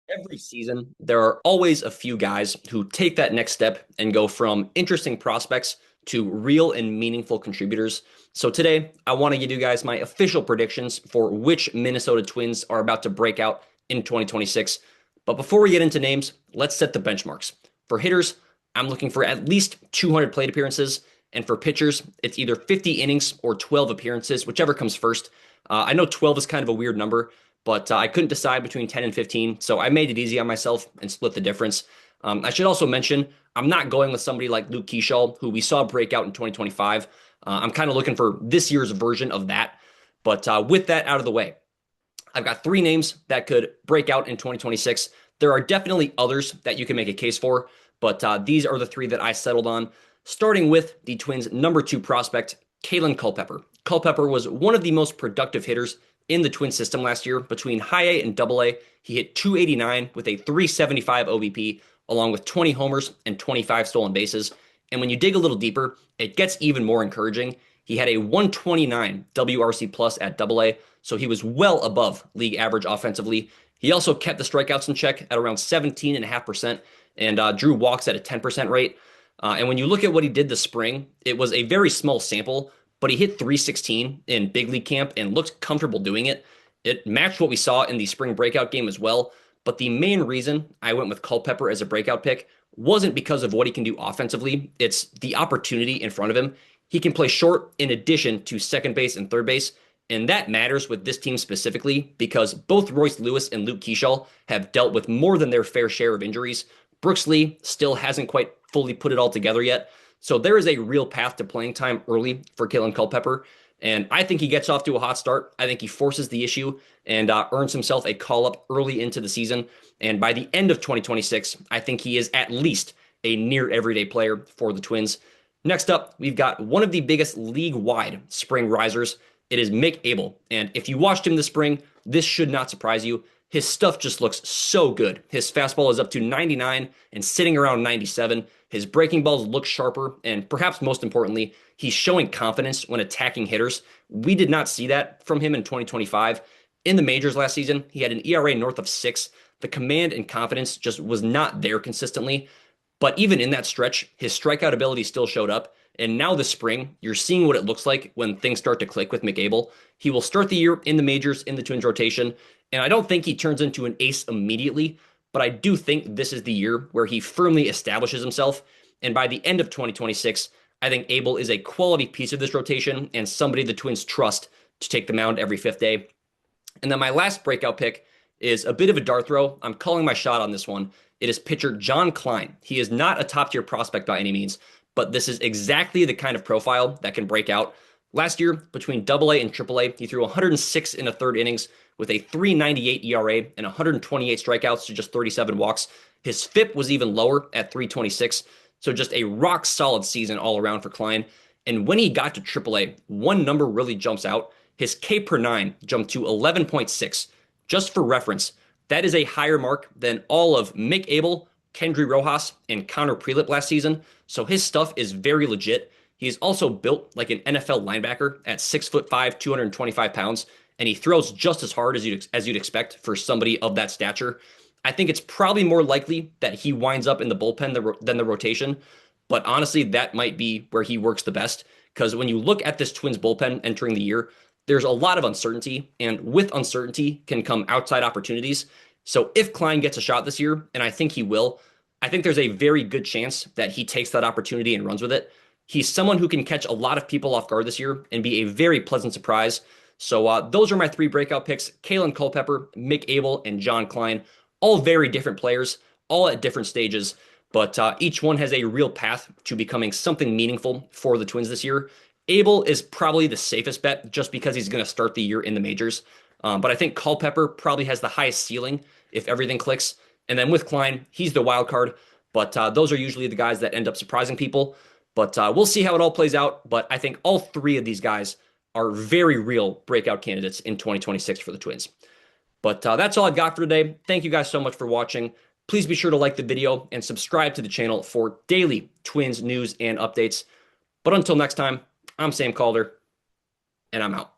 Every season, there are always a few guys who take that next step and go from interesting prospects to real and meaningful contributors. So today, I want to give you guys my official predictions for which Minnesota Twins are about to break out in 2026. But before we get into names, let's set the benchmarks. For hitters, I'm looking for at least 200 plate appearances. And for pitchers, it's either 50 innings or 12 appearances, whichever comes first. I know 12 is kind of a weird number, but I couldn't decide between 10 and 15, so I made it easy on myself and split the difference. I should also mention I'm not going with somebody like Luke Keeschall, who we saw break out in 2025. I'm kind of looking for this year's version of that. But with that out of the way, I've got three names that could break out in 2026. There are definitely others that you can make a case for, but these are the three that I settled on, starting with the Twins' number two prospect, Kaelen Culpepper. Culpepper was one of the most productive hitters in the Twin system last year. Between high A and double A, he hit 289 with a 375 OBP, along with 20 homers and 25 stolen bases. And when you dig a little deeper, it gets even more encouraging. He had a 129 WRC plus at double A, so he was well above league average offensively. He also kept the strikeouts in check at around 17.5% and drew walks at a 10% rate. And when you look at what he did this spring, it was a very small sample, but he hit 316 in big league camp and looked comfortable doing it. It matched what we saw in the spring breakout game as well. But the main reason I went with Culpepper as a breakout pick wasn't because of what he can do offensively. It's the opportunity in front of him. He can play short in addition to second base and third base. And that matters with this team specifically because both Royce Lewis and Luke Keeschall have dealt with more than their fair share of injuries. Brooks Lee still hasn't quite fully put it all together yet. So there is a real path to playing time early for Kaelen Culpepper. And I think he gets off to a hot start. I think he forces the issue and earns himself a call up early into the season. And by the end of 2026, I think he is at least a near everyday player for the Twins. Next up, we've got one of the biggest league-wide spring risers. It is Mick Abel. And if you watched him this spring, this should not surprise you. His stuff just looks so good. His fastball is up to 99 and sitting around 97. His breaking balls look sharper, and perhaps most importantly, he's showing confidence when attacking hitters. We did not see that from him in 2025. In the majors last season, he had an ERA north of 6. The command and confidence just was not there consistently. But even in that stretch, his strikeout ability still showed up. And now this spring, you're seeing what it looks like when things start to click with Mick Abel. He will start the year in the majors in the Twins rotation. And I don't think he turns into an ace immediately, but I do think this is the year where he firmly establishes himself. And by the end of 2026, I think Abel is a quality piece of this rotation and somebody the Twins trust to take the mound every fifth day. And then my last breakout pick is a bit of a dart throw. I'm calling my shot on this one. It is pitcher John Klein. He is not a top tier prospect by any means, but this is exactly the kind of profile that can break out. Last year, between Double A and Triple A, he threw 106 in a third innings with a 3.98 ERA and 128 strikeouts to just 37 walks. His FIP was even lower at 3.26, so just a rock solid season all around for Klein. And when he got to Triple A, one number really jumps out. His K per 9 jumped to 11.6. Just for reference, that is a higher mark than all of Mick Abel, Kendry Rojas, and Connor Prelip last season. So his stuff is very legit. He's also built like an NFL linebacker at 6'5", 225 pounds, and he throws just as hard as you'd expect for somebody of that stature. I think it's probably more likely that he winds up in the bullpen than the rotation, but honestly, that might be where he works the best because when you look at this Twins bullpen entering the year, there's a lot of uncertainty, and with uncertainty can come outside opportunities. So if Klein gets a shot this year, and I think he will, I think there's a very good chance that he takes that opportunity and runs with it. He's someone who can catch a lot of people off guard this year and be a very pleasant surprise. So those are my three breakout picks: Kaelen Culpepper, Mick Abel, and John Klein. All very different players, all at different stages, but each one has a real path to becoming something meaningful for the Twins this year. Abel is probably the safest bet just because he's going to start the year in the majors. But I think Culpepper probably has the highest ceiling if everything clicks. And then with Klein, he's the wild card. But those are usually the guys that end up surprising people. But we'll see how it all plays out. But I think all three of these guys are very real breakout candidates in 2026 for the Twins. But that's all I've got for today. Thank you guys so much for watching. Please be sure to like the video and subscribe to the channel for daily Twins news and updates. But until next time, I'm Sam Calder, and I'm out.